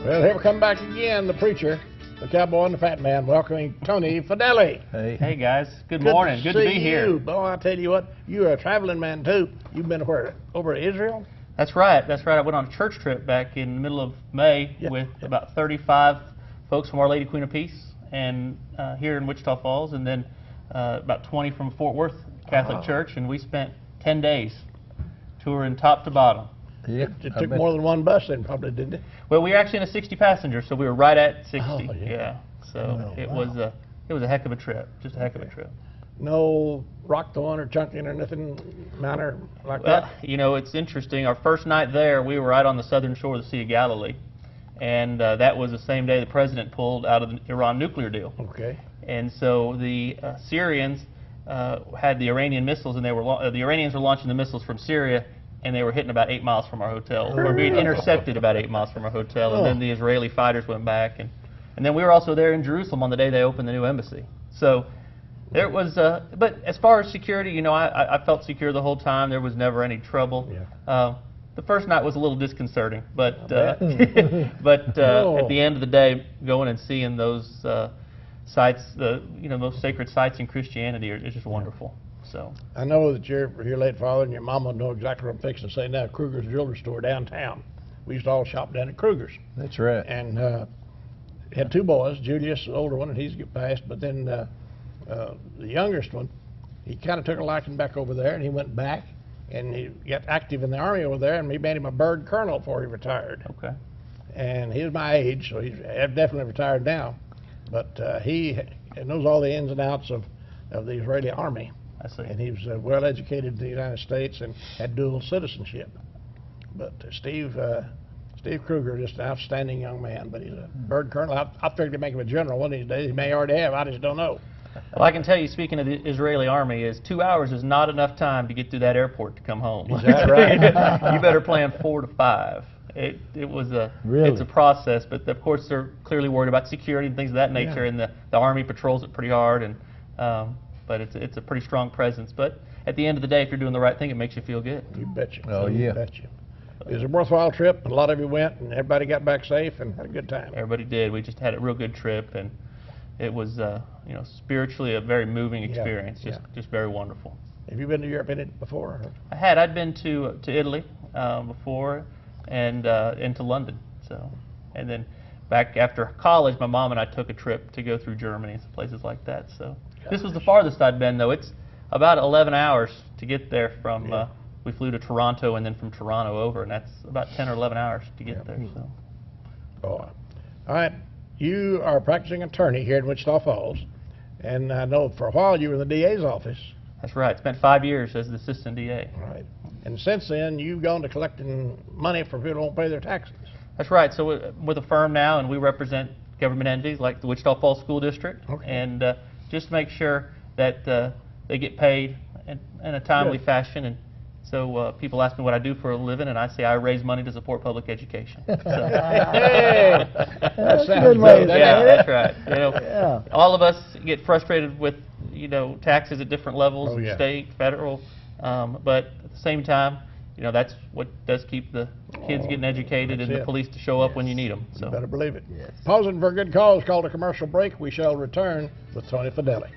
Well, here we come back again, the preacher, the cowboy and the fat man, welcoming Tony Fideli. Hey guys, good morning. Good to be here. Boy, I tell you what, you're a traveling man too. You've been where? Over to Israel? That's right. I went on a church trip back in the middle of May with about 35 folks from Our Lady Queen of Peace, and here in Wichita Falls, and then about 20 from Fort Worth Catholic Church, and we spent 10 days touring top to bottom. Yeah, it took more than one bus then, probably, didn't it? Well, we were actually in a 60 passenger, so we were right at 60. Oh, yeah. So it was a heck of a trip, just a heck of a trip. No rock throwing or chunking or nothing minor like Well, that? you know, it's interesting. Our first night there, we were right on the southern shore of the Sea of Galilee, and that was the same day the president pulled out of the Iran nuclear deal. Okay. And so the Syrians had the Iranian missiles, and the Iranians were launching the missiles from Syria, and they were hitting about 8 miles from our hotel. Or being intercepted about 8 miles from our hotel, and then the Israeli fighters went back, and then we were also there in Jerusalem on the day they opened the new embassy. So there was, but as far as security, you know, I felt secure the whole time. There was never any trouble. Yeah. The first night was a little disconcerting, but at the end of the day, going and seeing those sites, those sacred sites in Christianity is just wonderful. So I know that your late father and your mama know exactly what I'm fixing to say now. Kruger's Jewelry Store downtown. We used to all shop down at Kruger's. That's right. And had two boys. Julius, the older one, and he's passed. But then the youngest one, he kind of took a liking back over there, and he went back, and he got active in the Army over there, and we made him a bird colonel before he retired. okay. And he's my age, so he's definitely retired now. But he knows all the ins and outs of the Israeli Army. I see. And he was well educated in the United States and had dual citizenship. But Steve Kruger, just an outstanding young man. But he's a bird colonel. I figured to make him a general one of these days. He may already have. I just don't know. Well, I can tell you, speaking of the Israeli Army, is 2 hours is not enough time to get through that airport to come home. Is that right? You better plan 4 to 5. It was it's a process, but of course they're clearly worried about security and things of that nature, and the Army patrols it pretty hard, and but it's a pretty strong presence. But at the end of the day, if you're doing the right thing, it makes you feel good. You betcha. Oh, yeah. You betcha. It was a worthwhile trip. A lot of you went, and everybody got back safe and had a good time. Everybody did. We just had a real good trip, and it was spiritually a very moving experience. Just very wonderful. Have you been to Europe before? I had. I'd been to Italy before, and into London. So, and then back after college, my mom and I took a trip to go through Germany and some places like that. So this was the farthest I'd been, though. It's about 11 hours to get there from. We flew to Toronto, and then from Toronto over, and that's about 10 or 11 hours to get there. So. Oh, all right. You are a practicing attorney here in Wichita Falls, and I know for a while you were in the DA's office. That's right. Spent 5 years as the assistant DA. Right. And since then, you've gone to collecting money for people who don't pay their taxes. That's right. So we're with a firm now, and we represent government entities like the Wichita Falls School District, and just make sure that they get paid in a timely fashion. And so people ask me what I do for a living, and I say I raise money to support public education. So. Hey, that sounds good way good. to Yeah, that's right. All of us get frustrated with taxes at different levels, state, federal, but at the same time, that's what does keep the kids getting educated and the police to show up when you need them. So. You better believe it. Pausing for a good cause called a commercial break. We shall return with Tony Fideli.